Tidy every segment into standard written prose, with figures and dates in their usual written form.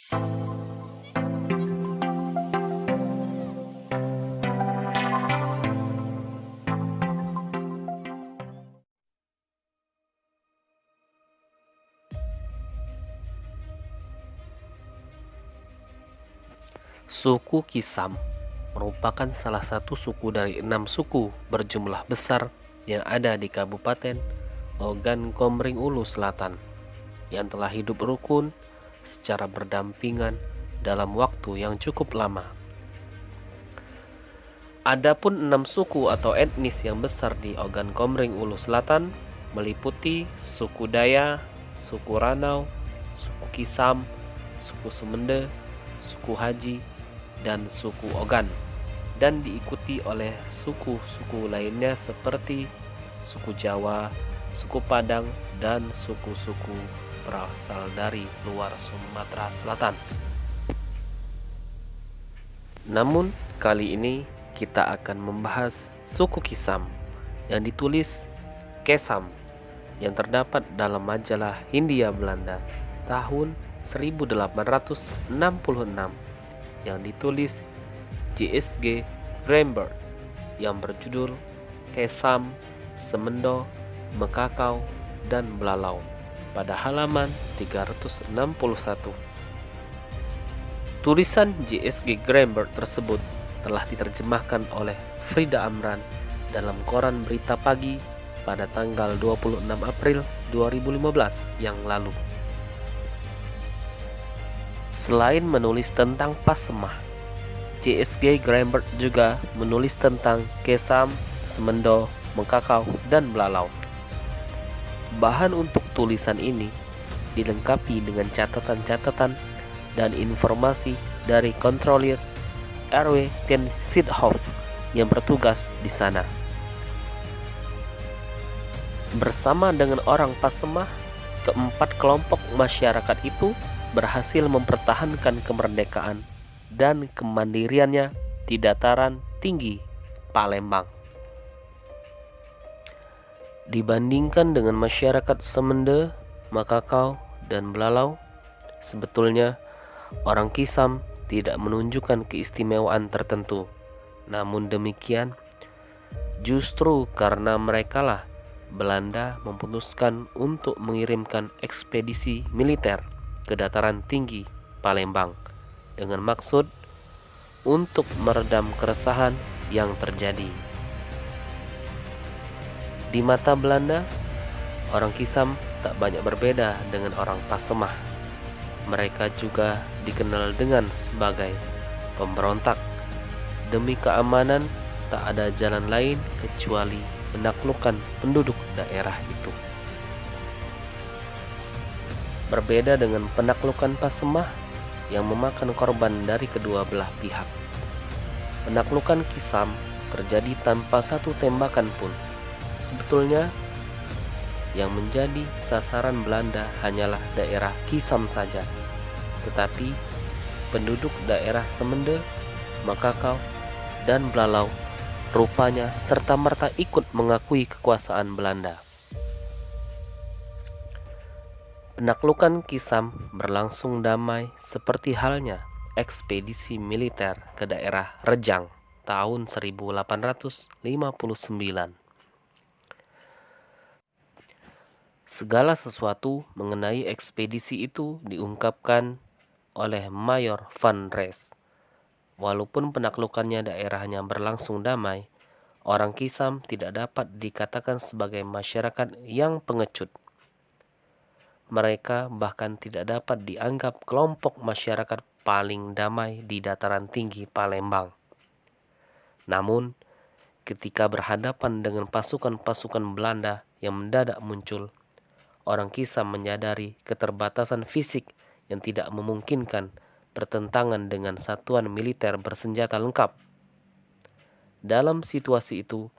Suku Kisam merupakan salah satu suku dari 6 suku berjumlah besar yang ada di Kabupaten Ogan Komering Ulu Selatan yang telah hidup rukun secara berdampingan dalam waktu yang cukup lama. Adapun 6 suku atau etnis yang besar di Ogan Komering Ulu Selatan meliputi suku Daya, suku Ranau, suku Kisam, suku Semende, suku Haji, dan suku Ogan, dan diikuti oleh suku-suku lainnya seperti suku Jawa, suku Padang, dan suku-suku berasal dari luar Sumatera Selatan. Namun kali ini kita akan membahas suku Kisam yang ditulis Kesam yang terdapat dalam majalah Hindia Belanda tahun 1866 yang ditulis JSG Greenberg yang berjudul Kesam, Semendo, Mekakau, dan Belalau pada halaman 361. Tulisan JSG Greenberg tersebut telah diterjemahkan oleh Frida Amran dalam koran Berita Pagi pada tanggal 26 April 2015 yang lalu. Selain menulis tentang Pasemah, JSG Greenberg juga menulis tentang Kesam, Semendo, Mekakau, dan Belalau. Bahan untuk tulisan ini dilengkapi dengan catatan-catatan dan informasi dari kontrolir RW ten Sidhoff yang bertugas di sana. Bersama dengan orang Pasemah, keempat kelompok masyarakat itu berhasil mempertahankan kemerdekaan dan kemandiriannya di dataran tinggi Palembang. Dibandingkan dengan masyarakat Semende, Mekakau, dan Belalau, sebetulnya orang Kisam tidak menunjukkan keistimewaan tertentu. Namun demikian, justru karena merekalah Belanda memutuskan untuk mengirimkan ekspedisi militer ke dataran tinggi Palembang dengan maksud untuk meredam keresahan yang terjadi. Di mata Belanda, orang Kisam tak banyak berbeda dengan orang Pasemah. Mereka juga dikenal dengan sebagai pemberontak. Demi keamanan, tak ada jalan lain kecuali menaklukkan penduduk daerah itu. Berbeda dengan penaklukan Pasemah yang memakan korban dari kedua belah pihak, penaklukan Kisam terjadi tanpa satu tembakan pun. Sebetulnya yang menjadi sasaran Belanda hanyalah daerah Kisam saja, tetapi penduduk daerah Semende, Mekakau, dan Belalau rupanya serta-merta ikut mengakui kekuasaan Belanda. Penaklukan Kisam berlangsung damai seperti halnya ekspedisi militer ke daerah Rejang tahun 1859. Segala sesuatu mengenai ekspedisi itu diungkapkan oleh Mayor Van Rees. Walaupun penaklukannya daerahnya berlangsung damai, orang Kisam tidak dapat dikatakan sebagai masyarakat yang pengecut. Mereka bahkan tidak dapat dianggap kelompok masyarakat paling damai di dataran tinggi Palembang. Namun, ketika berhadapan dengan pasukan-pasukan Belanda yang mendadak muncul, orang Kisam menyadari keterbatasan fisik yang tidak memungkinkan bertentangan dengan satuan militer bersenjata lengkap. Dalam situasi itu,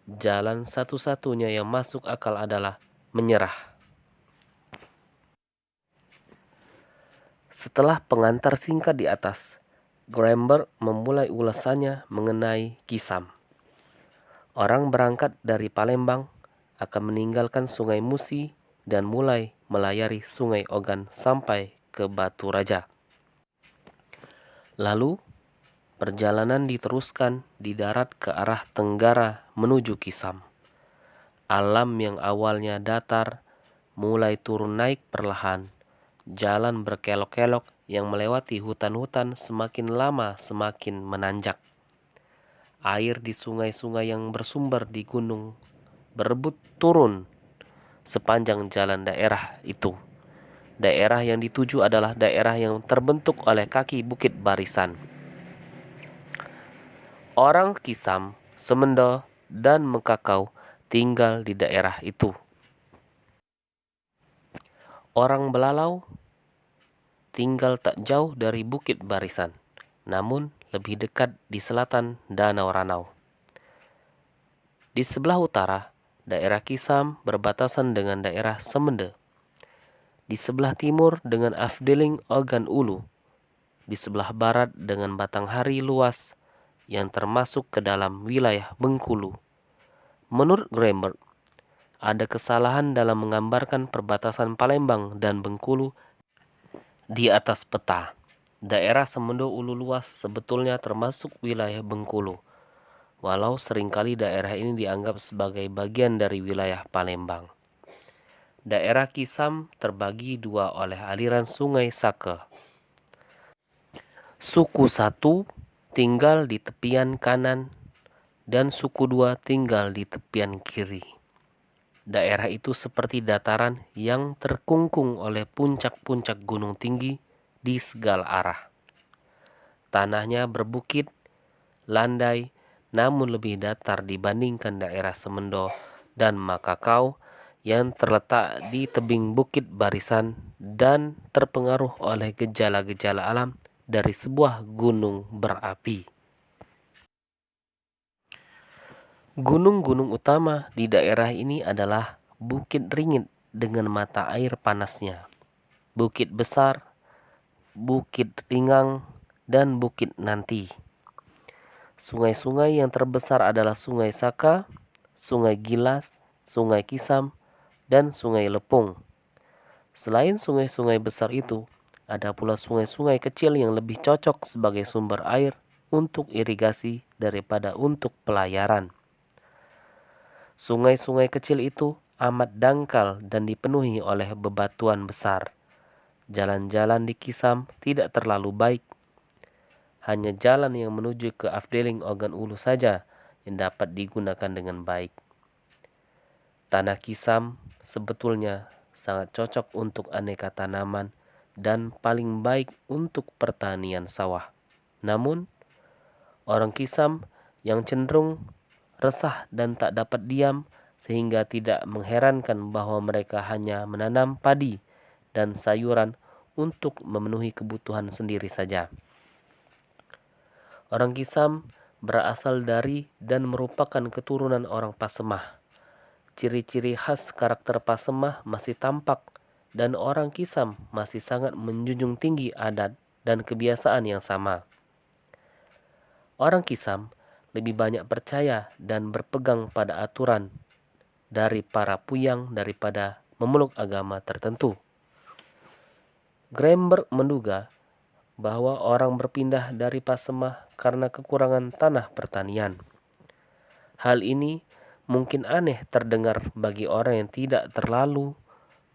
jalan satu-satunya yang masuk akal adalah menyerah. Setelah pengantar singkat di atas, Greenberg memulai ulasannya mengenai Kisam. Orang berangkat dari Palembang akan meninggalkan Sungai Musi dan mulai melayari Sungai Ogan sampai ke Batu Raja. Lalu perjalanan diteruskan di darat ke arah tenggara menuju Kisam. Alam yang awalnya datar mulai turun naik perlahan. Jalan berkelok-kelok yang melewati hutan-hutan semakin lama semakin menanjak. Air di sungai-sungai yang bersumber di gunung berebut turun sepanjang jalan daerah itu. Daerah yang dituju adalah daerah yang terbentuk oleh kaki bukit barisan. Orang Kisam, Semendo, dan Mekakau tinggal di daerah itu. Orang Belalau tinggal tak jauh dari bukit barisan, namun lebih dekat di selatan Danau Ranau. Di sebelah utara, daerah Kisam berbatasan dengan daerah Semende. Di sebelah timur dengan Afdeling Ogan Ulu. Di sebelah barat dengan Batanghari luas yang termasuk ke dalam wilayah Bengkulu. Menurut Greenberg, ada kesalahan dalam menggambarkan perbatasan Palembang dan Bengkulu di atas peta. Daerah Semendo Ulu luas sebetulnya termasuk wilayah Bengkulu, walau seringkali daerah ini dianggap sebagai bagian dari wilayah Palembang. Daerah Kisam terbagi dua oleh aliran sungai Sake. Suku 1 tinggal di tepian kanan dan suku 2 tinggal di tepian kiri. Daerah itu seperti dataran yang terkungkung oleh puncak-puncak gunung tinggi di segala arah. Tanahnya berbukit, landai, namun lebih datar dibandingkan daerah Semendo dan Makakau yang terletak di tebing bukit barisan dan terpengaruh oleh gejala-gejala alam dari sebuah gunung berapi. Gunung-gunung utama di daerah ini adalah Bukit Ringit dengan mata air panasnya, Bukit Besar, Bukit Ringang, dan Bukit Nanti. Sungai-sungai yang terbesar adalah Sungai Saka, Sungai Gilas, Sungai Kisam, dan Sungai Lepung. Selain sungai-sungai besar itu, ada pula sungai-sungai kecil yang lebih cocok sebagai sumber air untuk irigasi daripada untuk pelayaran. Sungai-sungai kecil itu amat dangkal dan dipenuhi oleh bebatuan besar. Jalan-jalan di Kisam tidak terlalu baik. Hanya jalan yang menuju ke Afdeling Ogan Ulu saja yang dapat digunakan dengan baik. Tanah Kisam sebetulnya sangat cocok untuk aneka tanaman dan paling baik untuk pertanian sawah. Namun, orang Kisam yang cenderung resah dan tak dapat diam sehingga tidak mengherankan bahwa mereka hanya menanam padi dan sayuran untuk memenuhi kebutuhan sendiri saja. Orang Kisam berasal dari dan merupakan keturunan orang Pasemah. Ciri-ciri khas karakter Pasemah masih tampak dan orang Kisam masih sangat menjunjung tinggi adat dan kebiasaan yang sama. Orang Kisam lebih banyak percaya dan berpegang pada aturan dari para puyang daripada memeluk agama tertentu. Greenberg menduga bahwa orang berpindah dari Pasemah karena kekurangan tanah pertanian. Hal ini mungkin aneh terdengar bagi orang yang tidak terlalu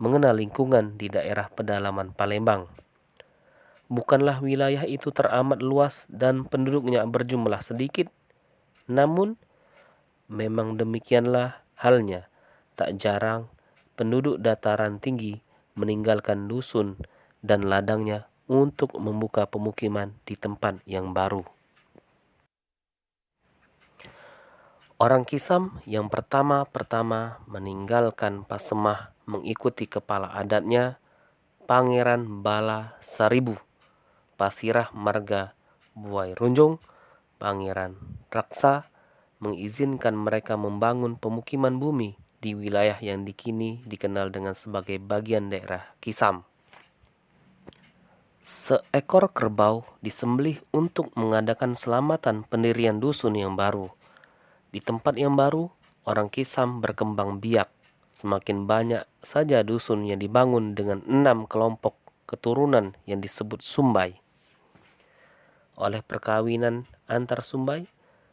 mengenal lingkungan di daerah pedalaman Palembang. Bukanlah wilayah itu teramat luas dan penduduknya berjumlah sedikit, namun memang demikianlah halnya. Tak jarang penduduk dataran tinggi meninggalkan dusun dan ladangnya untuk membuka pemukiman di tempat yang baru. Orang Kisam yang pertama-pertama meninggalkan Pasemah mengikuti kepala adatnya, Pangeran Bala Saribu, Pasirah Marga Buai Runjung, Pangeran Raksa, mengizinkan mereka membangun pemukiman bumi di wilayah yang kini dikenal dengan sebagai bagian daerah Kisam. Seekor kerbau disembelih untuk mengadakan selamatan pendirian dusun yang baru. Di tempat yang baru, orang Kisam berkembang biak. Semakin banyak saja dusun yang dibangun dengan 6 kelompok keturunan yang disebut Sumbai. oleh perkawinan antar Sumbai,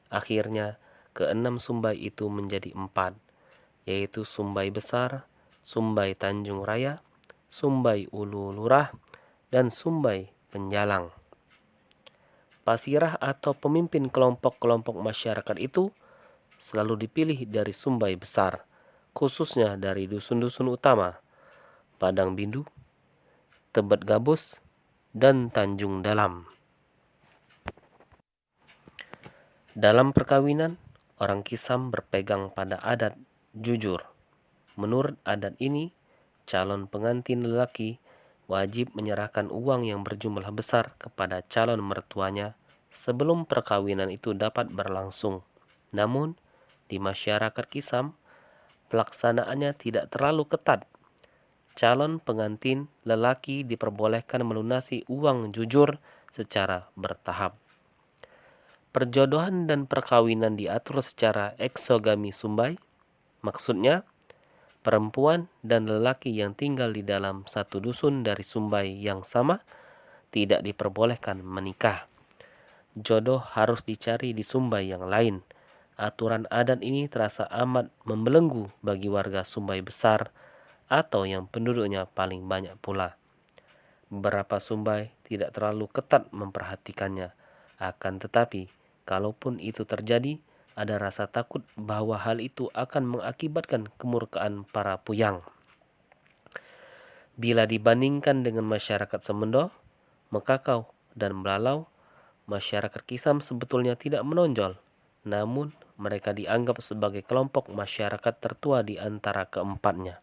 akhirnya keenam Sumbai itu menjadi 4, yaitu Sumbai Besar, Sumbai Tanjung Raya, Sumbai Ulu Lurah, dan Sumbai Penjalang. Pasirah atau pemimpin kelompok-kelompok masyarakat itu selalu dipilih dari Sumbai Besar, khususnya dari dusun-dusun utama, Padang Bindu, Tebet Gabus, dan Tanjung Dalam. Dalam perkawinan, orang Kisam berpegang pada adat jujur. Menurut adat ini, calon pengantin lelaki wajib menyerahkan uang yang berjumlah besar kepada calon mertuanya sebelum perkawinan itu dapat berlangsung. Namun, di masyarakat Kisam, pelaksanaannya tidak terlalu ketat. Calon pengantin lelaki diperbolehkan melunasi uang jujur secara bertahap. Perjodohan dan perkawinan diatur secara eksogami Sumbai, maksudnya perempuan dan lelaki yang tinggal di dalam satu dusun dari Sumbai yang sama tidak diperbolehkan menikah. Jodoh harus dicari di Sumbai yang lain. Aturan adat ini terasa amat membelenggu bagi warga Sumbai Besar atau yang penduduknya paling banyak pula. Beberapa Sumbai tidak terlalu ketat memperhatikannya, akan tetapi kalaupun itu terjadi, ada rasa takut bahwa hal itu akan mengakibatkan kemurkaan para puyang. Bila dibandingkan dengan masyarakat Semendo, Mekakau, dan Belalau, masyarakat Kisam sebetulnya tidak menonjol, namun mereka dianggap sebagai kelompok masyarakat tertua di antara keempatnya.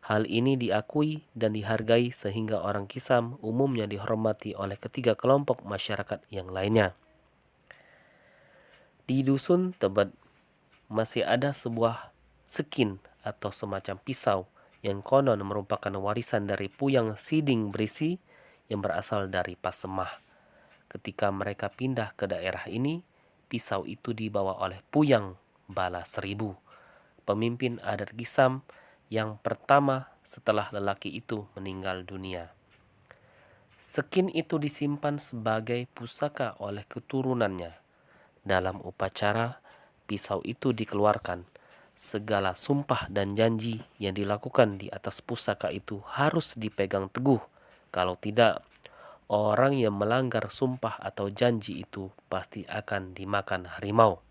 Hal ini diakui dan dihargai sehingga orang Kisam umumnya dihormati oleh ketiga kelompok masyarakat yang lainnya. Di dusun Tebet masih ada sebuah sekin atau semacam pisau yang konon merupakan warisan dari Puyang Siding Berisi yang berasal dari Pasemah. Ketika mereka pindah ke daerah ini, pisau itu dibawa oleh Puyang Bala Seribu, pemimpin adat Kisam yang pertama setelah lelaki itu meninggal dunia. Sekin itu disimpan sebagai pusaka oleh keturunannya. Dalam upacara, pisau itu dikeluarkan. Segala sumpah dan janji yang dilakukan di atas pusaka itu harus dipegang teguh. Kalau tidak, orang yang melanggar sumpah atau janji itu pasti akan dimakan harimau.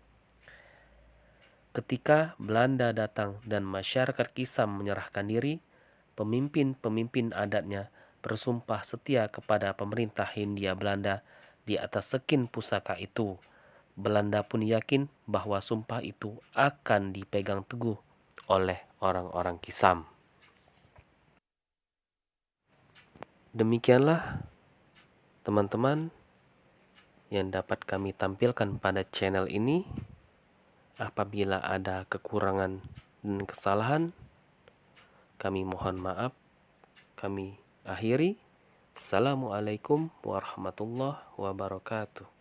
Ketika Belanda datang dan masyarakat Kisam menyerahkan diri, pemimpin-pemimpin adatnya bersumpah setia kepada pemerintah Hindia Belanda di atas sekin pusaka itu. Belanda pun yakin bahwa sumpah itu akan dipegang teguh oleh orang-orang Kisam. Demikianlah teman-teman yang dapat kami tampilkan pada channel ini. Apabila ada kekurangan dan kesalahan, kami mohon maaf. Kami akhiri. Assalamualaikum warahmatullahi wabarakatuh.